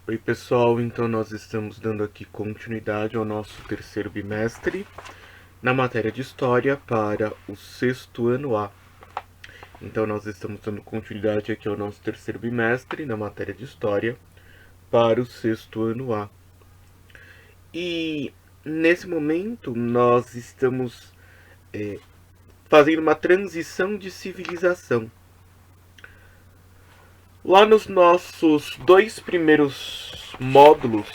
Oi pessoal, então nós estamos dando aqui continuidade ao nosso terceiro bimestre na matéria de História para o sexto ano A. Então nós estamos dando continuidade aqui ao nosso terceiro bimestre na matéria de História para o sexto ano A. E nesse momento nós estamos fazendo uma transição de civilização. Lá nos nossos dois primeiros módulos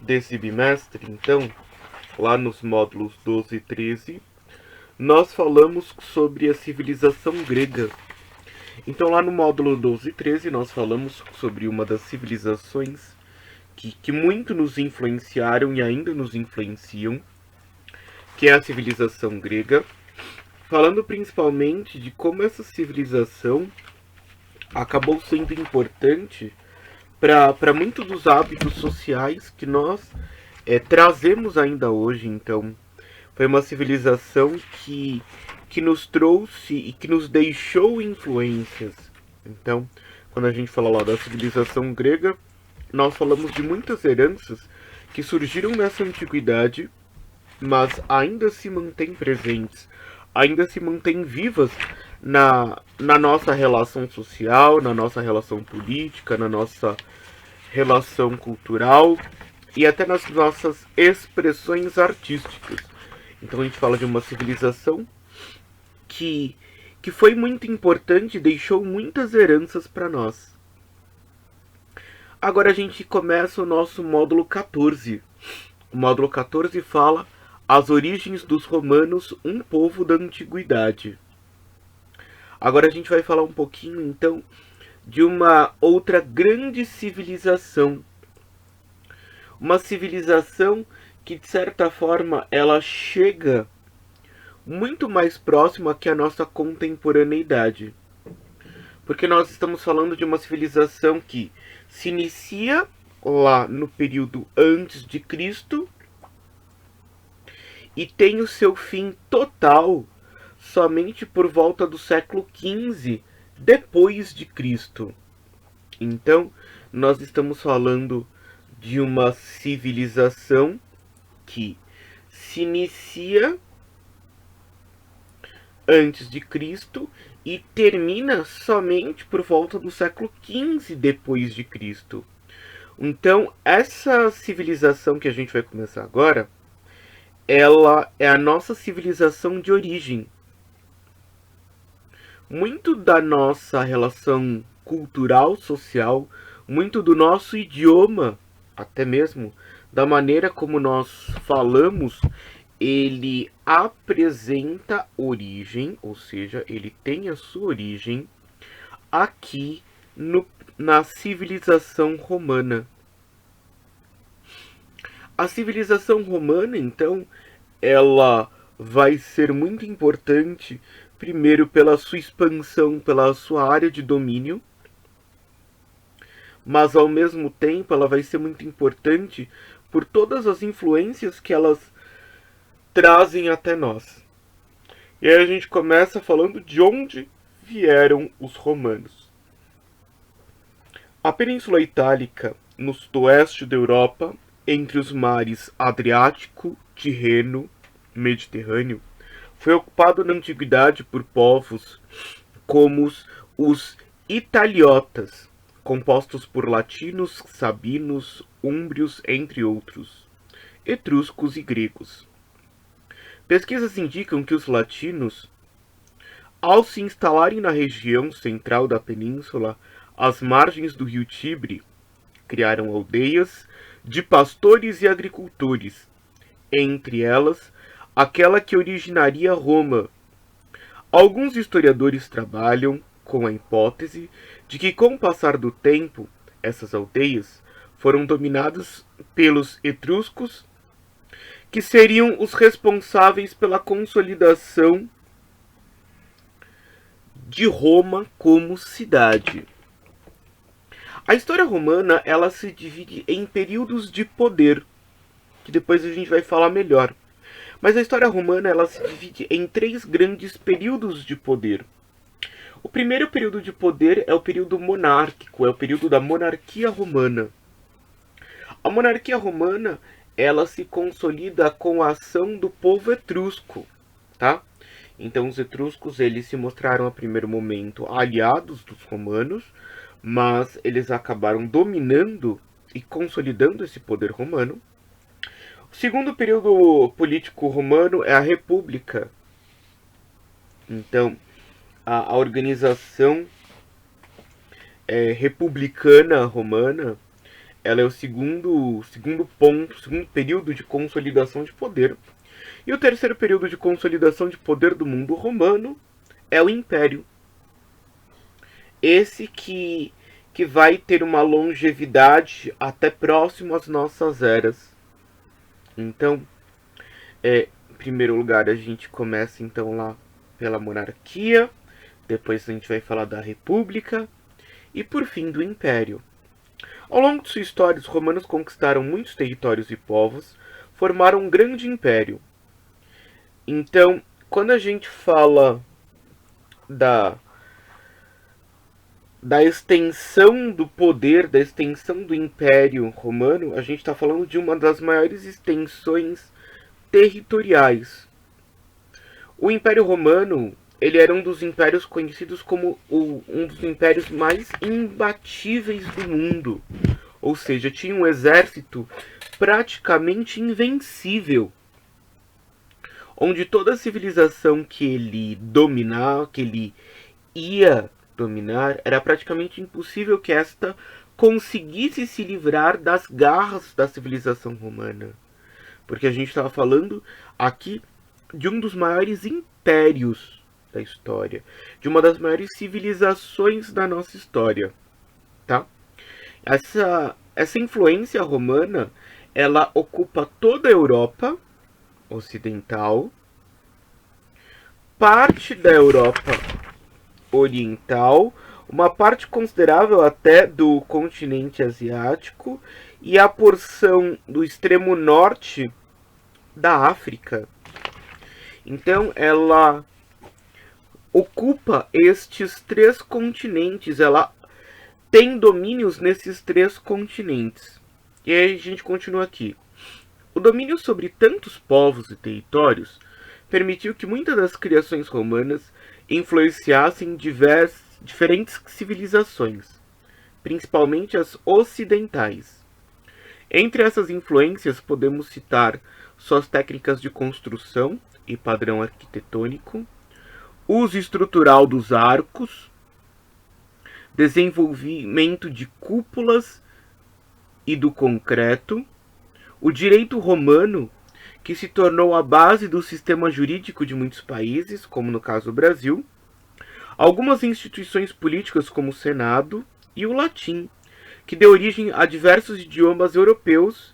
desse bimestre, então, lá nos módulos 12 e 13, nós falamos sobre a civilização grega. Então, lá no módulo 12 e 13, nós falamos sobre uma das civilizações que muito nos influenciaram e ainda nos influenciam, que é a civilização grega, falando principalmente de como essa civilização acabou sendo importante para muitos dos hábitos sociais que nós trazemos ainda hoje. Então, foi uma civilização que nos trouxe e que nos deixou influências. Então, quando a gente fala lá da civilização grega, nós falamos de muitas heranças que surgiram nessa antiguidade, mas ainda se mantêm presentes, ainda se mantêm vivas na nossa relação social, na nossa relação política, na nossa relação cultural e até nas nossas expressões artísticas. Então a gente fala de uma civilização que foi muito importante e deixou muitas heranças para nós. Agora a gente começa o nosso módulo 14. O módulo 14 fala as origens dos romanos, um povo da antiguidade. Agora a gente vai falar um pouquinho, então, de uma outra grande civilização. Uma civilização que, de certa forma, ela chega muito mais próxima que a nossa contemporaneidade. Porque nós estamos falando de uma civilização que se inicia lá no período antes de Cristo e tem o seu fim total somente por volta do século XV depois de Cristo. Então, nós estamos falando de uma civilização que se inicia antes de Cristo e termina somente por volta do século XV depois de Cristo. Então, essa civilização que a gente vai começar agora, ela é a nossa civilização de origem. Muito da nossa relação cultural, social, muito do nosso idioma, até mesmo da maneira como nós falamos, ele apresenta origem, ou seja, ele tem a sua origem aqui na civilização romana. A civilização romana, então, ela vai ser muito importante, primeiro pela sua expansão, pela sua área de domínio, mas ao mesmo tempo ela vai ser muito importante por todas as influências que elas trazem até nós. E aí a gente começa falando de onde vieram os romanos. A Península Itálica, no sudoeste da Europa, entre os mares Adriático, Tirreno, Mediterrâneo, foi ocupado na antiguidade por povos como os italiotas, compostos por latinos, sabinos, úmbrios, entre outros, etruscos e gregos. Pesquisas indicam que os latinos, ao se instalarem na região central da península, às margens do rio Tibre, criaram aldeias de pastores e agricultores, entre elas aquela que originaria Roma. Alguns historiadores trabalham com a hipótese de que, com o passar do tempo, essas aldeias foram dominadas pelos etruscos, que seriam os responsáveis pela consolidação de Roma como cidade. A história romana, ela se divide em períodos de poder, que depois a gente vai falar melhor. Mas a história romana, ela se divide em 3 grandes períodos de poder. O primeiro período de poder é o período monárquico, é o período da monarquia romana. A monarquia romana, ela se consolida com a ação do povo etrusco, tá? Então os etruscos, eles se mostraram a primeiro momento aliados dos romanos, mas eles acabaram dominando e consolidando esse poder romano. O segundo período político romano é a República. Então, a organização republicana romana, ela é o segundo ponto, segundo período de consolidação de poder. E o terceiro período de consolidação de poder do mundo romano é o Império. Esse que vai ter uma longevidade até próximo às nossas eras. Então, em primeiro lugar, a gente começa então lá pela monarquia, depois a gente vai falar da república e por fim do império. Ao longo de sua história, os romanos conquistaram muitos territórios e povos, formaram um grande império. Então, quando a gente fala da extensão do poder, da extensão do Império Romano, a gente está falando de uma das maiores extensões territoriais. O Império Romano, ele era um dos impérios conhecidos como um dos impérios mais imbatíveis do mundo. Ou seja, tinha um exército praticamente invencível, onde toda a civilização que ele dominava, que ele ia dominar, era praticamente impossível que esta conseguisse se livrar das garras da civilização romana. Porque a gente estava falando aqui de um dos maiores impérios da história, de uma das maiores civilizações da nossa história, tá? Essa influência romana, ela ocupa toda a Europa ocidental, parte da Europa oriental, uma parte considerável até do continente asiático e a porção do extremo norte da África. Então ela ocupa estes três continentes, ela tem domínios nesses três continentes. E aí a gente continua aqui. O domínio sobre tantos povos e territórios permitiu que muitas das criações romanas influenciassem diferentes civilizações, principalmente as ocidentais. Entre essas influências podemos citar suas técnicas de construção e padrão arquitetônico, uso estrutural dos arcos, desenvolvimento de cúpulas e do concreto, o direito romano, que se tornou a base do sistema jurídico de muitos países, como no caso do Brasil, algumas instituições políticas como o Senado e o latim, que deu origem a diversos idiomas europeus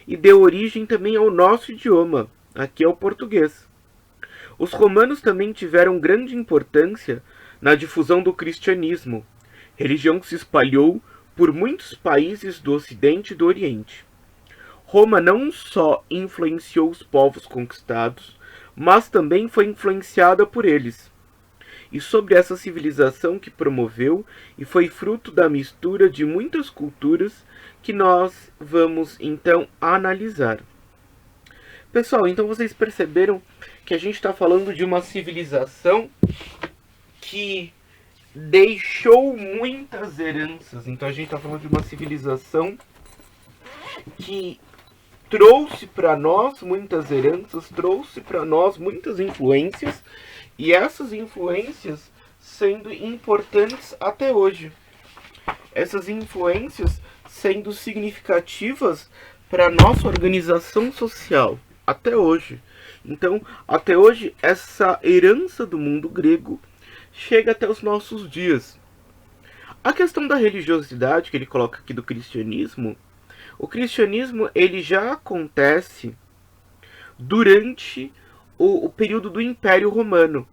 e deu origem também ao nosso idioma, aqui é o português. Os romanos também tiveram grande importância na difusão do cristianismo, religião que se espalhou por muitos países do Ocidente e do Oriente. Roma não só influenciou os povos conquistados, mas também foi influenciada por eles. E sobre essa civilização que promoveu e foi fruto da mistura de muitas culturas que nós vamos então analisar. Pessoal, então vocês perceberam que a gente está falando de uma civilização que deixou muitas heranças. Então a gente está falando de uma civilização que trouxe para nós muitas heranças, trouxe para nós muitas influências, e essas influências sendo importantes até hoje. Essas influências sendo significativas para a nossa organização social até hoje. Então, até hoje, essa herança do mundo grego chega até os nossos dias. A questão da religiosidade que ele coloca aqui do cristianismo, o cristianismo ele já acontece durante o período do Império Romano,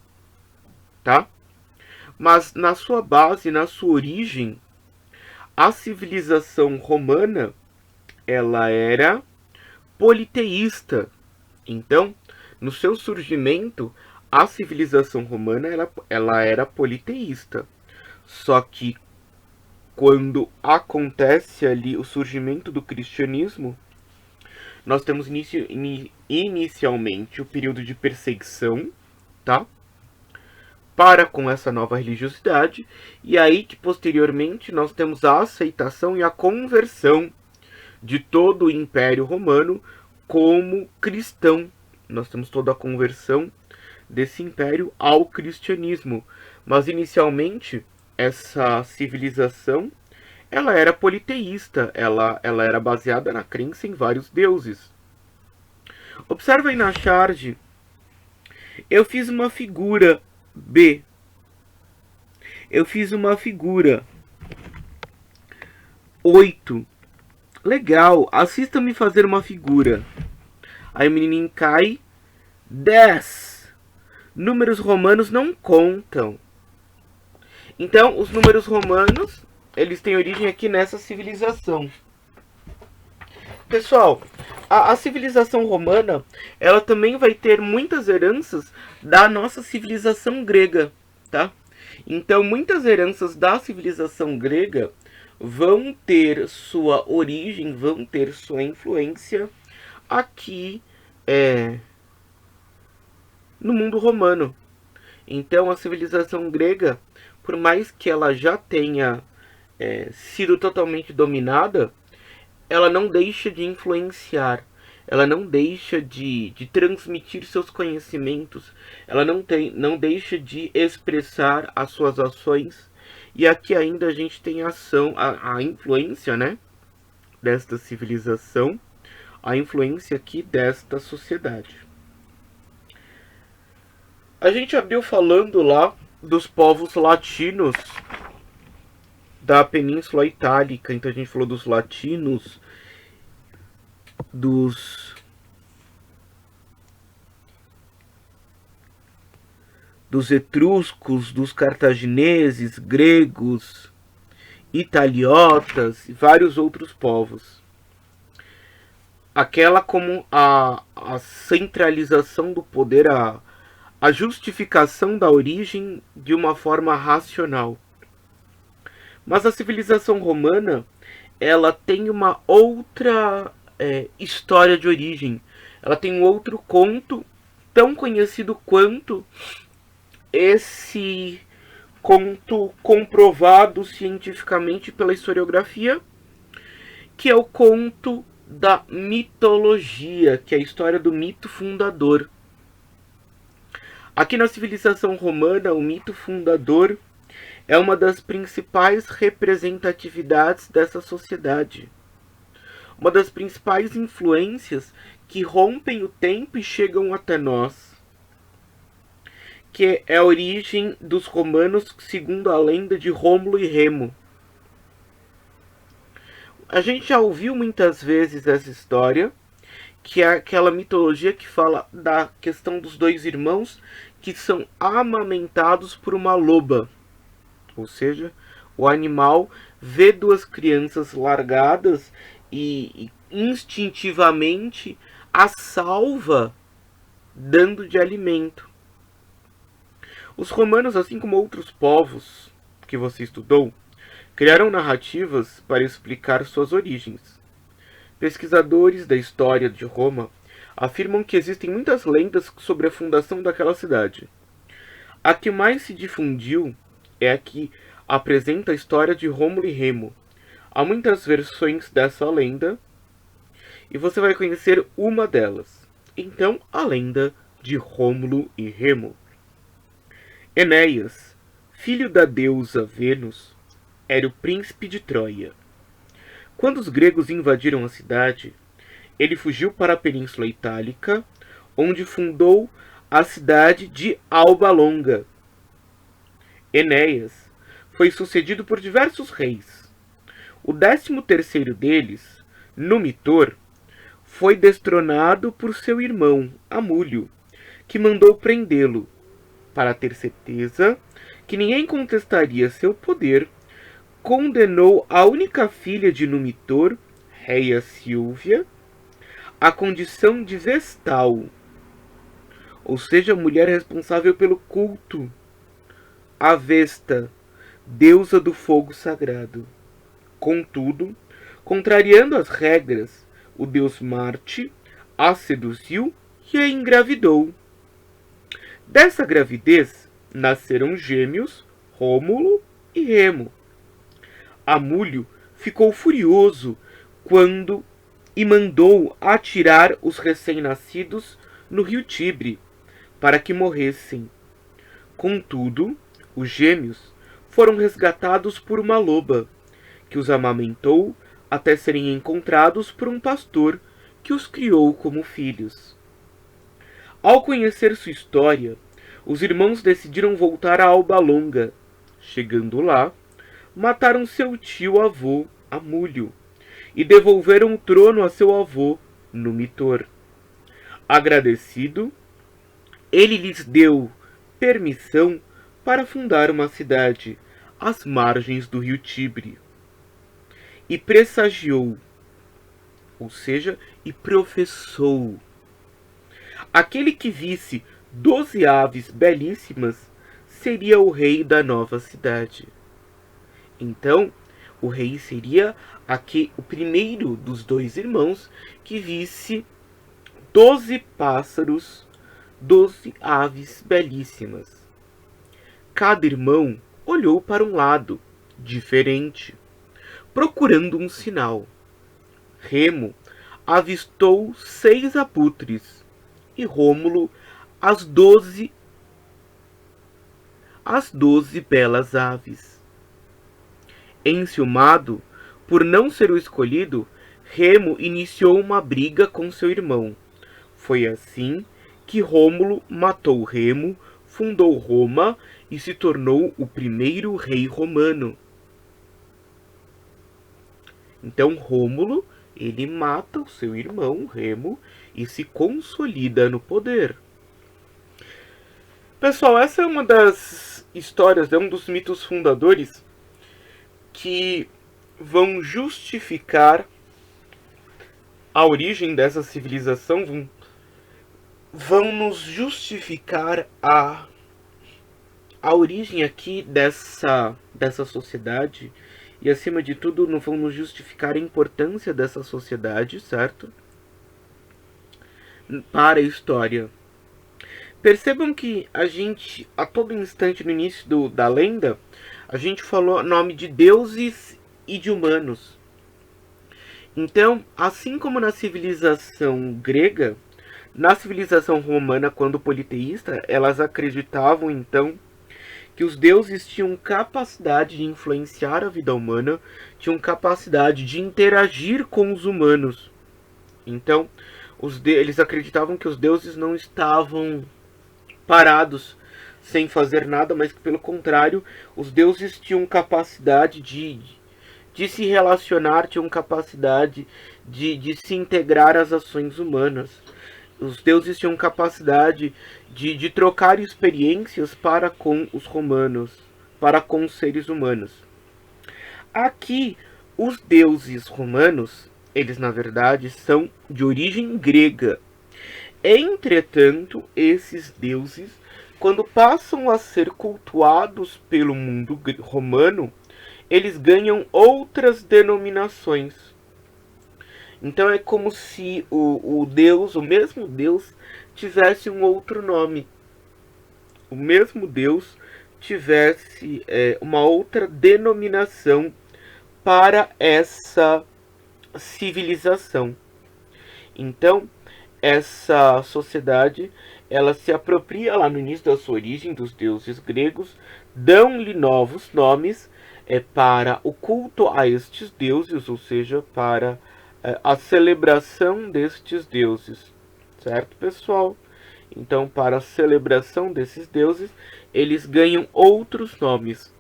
tá? Mas na sua base, na sua origem, a civilização romana, ela era politeísta. Então, no seu surgimento, a civilização romana ela era politeísta. Só que quando acontece ali o surgimento do cristianismo, nós temos inicialmente o período de perseguição, tá? Para com essa nova religiosidade, e aí que posteriormente nós temos a aceitação e a conversão de todo o Império Romano como cristão. Nós temos toda a conversão desse império ao cristianismo. Mas inicialmente essa civilização ela era politeísta, ela era baseada na crença em vários deuses. Observa aí na charge, eu fiz uma figura B. Eu fiz uma figura 8. Legal, assista-me fazer uma figura. Aí o menininho cai 10. Números romanos não contam. Então, os números romanos, eles têm origem aqui nessa civilização. Pessoal, a civilização romana, ela também vai ter muitas heranças da nossa civilização grega, tá? Então, muitas heranças da civilização grega vão ter sua origem, vão ter sua influência aqui no mundo romano. Então, a civilização grega, por mais que ela já tenha sido totalmente dominada, ela não deixa de influenciar, ela não deixa de transmitir seus conhecimentos, ela não deixa de expressar as suas ações. E aqui ainda a gente tem a influência, né, desta civilização, a influência aqui desta sociedade. A gente abriu falando lá dos povos latinos da Península Itálica. Então a gente falou dos latinos, dos etruscos, dos cartagineses, gregos, italiotas e vários outros povos. Aquela como a centralização do poder, a justificação da origem de uma forma racional. Mas a civilização romana, ela tem uma outra história de origem. Ela tem um outro conto tão conhecido quanto esse conto comprovado cientificamente pela historiografia, que é o conto da mitologia, que é a história do mito fundador. Aqui na civilização romana, o mito fundador é uma das principais representatividades dessa sociedade. Uma das principais influências que rompem o tempo e chegam até nós. Que é a origem dos romanos segundo a lenda de Rômulo e Remo. A gente já ouviu muitas vezes essa história, que é aquela mitologia que fala da questão dos dois irmãos que são amamentados por uma loba. Ou seja, o animal vê duas crianças largadas e instintivamente as salva, dando de alimento. Os romanos, assim como outros povos que você estudou, criaram narrativas para explicar suas origens. Pesquisadores da história de Roma afirmam que existem muitas lendas sobre a fundação daquela cidade. A que mais se difundiu é a que apresenta a história de Rômulo e Remo. Há muitas versões dessa lenda e você vai conhecer uma delas. Então, a lenda de Rômulo e Remo. Enéas, filho da deusa Vênus, era o príncipe de Troia. Quando os gregos invadiram a cidade, ele fugiu para a Península Itálica, onde fundou a cidade de Alba Longa. Enéas foi sucedido por diversos reis. O 13º deles, Numitor, foi destronado por seu irmão, Amúlio, que mandou prendê-lo. Para ter certeza que ninguém contestaria seu poder, condenou a única filha de Numitor, Reia Sílvia, à condição de vestal, ou seja, mulher responsável pelo culto a Vesta, deusa do fogo sagrado. Contudo, contrariando as regras, o deus Marte a seduziu e a engravidou. Dessa gravidez nasceram gêmeos Rômulo e Remo. Amúlio ficou furioso quando e mandou atirar os recém-nascidos no rio Tibre para que morressem. Contudo, os gêmeos foram resgatados por uma loba, que os amamentou até serem encontrados por um pastor que os criou como filhos. Ao conhecer sua história, os irmãos decidiram voltar a Alba Longa. Chegando lá, mataram seu tio-avô, Amúlio, e devolveram o trono a seu avô, Numitor. Agradecido, ele lhes deu permissão para fundar uma cidade às margens do rio Tibre. E pressagiou, ou seja, e professou. Aquele que visse 12 aves belíssimas seria o rei da nova cidade. Então, o rei seria o primeiro dos dois irmãos que visse 12 pássaros, 12 aves belíssimas. Cada irmão olhou para um lado, diferente, procurando um sinal. Remo avistou 6 abutres e Rômulo as 12 belas aves. Enciumado por não ser o escolhido, Remo iniciou uma briga com seu irmão. Foi assim que Rômulo matou Remo, fundou Roma e se tornou o primeiro rei romano. Então Rômulo, ele mata o seu irmão Remo e se consolida no poder. Pessoal, essa é uma das histórias, é um dos mitos fundadores que vão justificar a origem dessa civilização, vão nos justificar a origem aqui dessa sociedade e, acima de tudo, vão nos justificar a importância dessa sociedade, certo? Para a história. Percebam que a gente, a todo instante no início da lenda, a gente falou nome de deuses e de humanos. Então, assim como na civilização grega, na civilização romana, quando politeísta, elas acreditavam então que os deuses tinham capacidade de influenciar a vida humana, tinham capacidade de interagir com os humanos. Então, eles acreditavam que os deuses não estavam parados sem fazer nada, mas que, pelo contrário, os deuses tinham capacidade de se relacionar, tinham capacidade de se integrar às ações humanas. Os deuses tinham capacidade de trocar experiências para com os romanos, para com os seres humanos. Aqui, os deuses romanos, eles na verdade são de origem grega. Entretanto, esses deuses, quando passam a ser cultuados pelo mundo romano, eles ganham outras denominações. Então é como se o mesmo Deus, tivesse um outro nome. O mesmo Deus tivesse uma outra denominação para essa civilização. Então, essa sociedade, ela se apropria lá no início da sua origem dos deuses gregos, dão-lhe novos nomes para o culto a estes deuses, ou seja, para a celebração destes deuses, certo, pessoal? Então, para a celebração desses deuses, eles ganham outros nomes.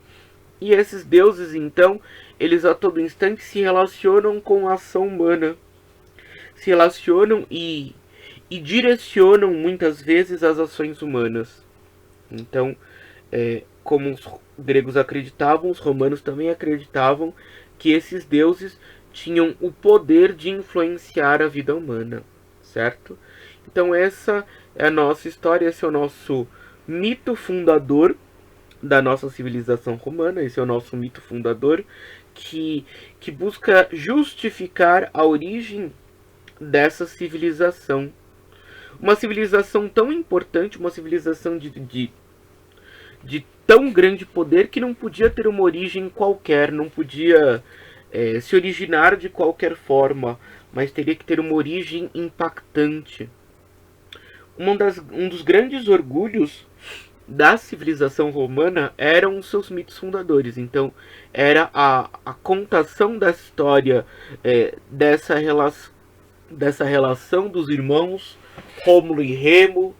E esses deuses, então, eles a todo instante se relacionam com a ação humana. Se relacionam e direcionam muitas vezes as ações humanas. Então, como os gregos acreditavam, os romanos também acreditavam que esses deuses tinham o poder de influenciar a vida humana, certo? Então essa é a nossa história, esse é o nosso mito fundador da nossa civilização romana, esse é o nosso mito fundador, que busca justificar a origem dessa civilização. Uma civilização tão importante, uma civilização de tão grande poder que não podia ter uma origem qualquer, não podia se originar de qualquer forma, mas teria que ter uma origem impactante. Um dos grandes orgulhos da civilização romana eram os seus mitos fundadores. Então, era a contação da história dessa relação dos irmãos Rômulo e Remo,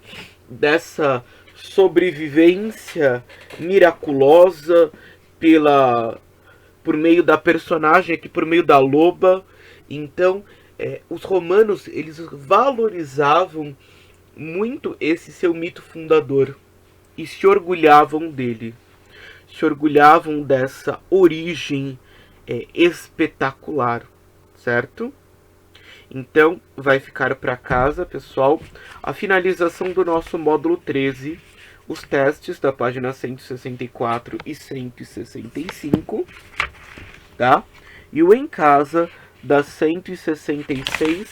dessa sobrevivência miraculosa por meio da personagem aqui, por meio da loba. Então, os romanos, eles valorizavam muito esse seu mito fundador e se orgulhavam dele, se orgulhavam dessa origem espetacular, certo? Então, vai ficar para casa, pessoal, a finalização do nosso módulo 13, os testes da página 164 e 165, tá? E o em casa das 166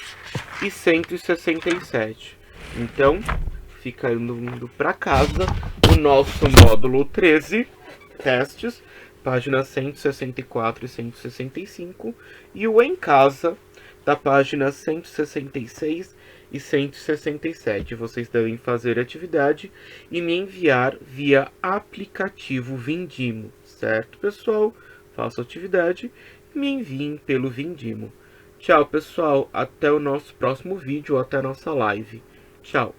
e 167. Então, fica indo para casa o nosso módulo 13, testes, páginas 164 e 165, e o em casa da página 166 e 167. Vocês devem fazer a atividade e me enviar via aplicativo Vindimo, certo, pessoal? Façam a atividade e me enviem pelo Vindimo. Tchau, pessoal. Até o nosso próximo vídeo ou até a nossa live. Tchau.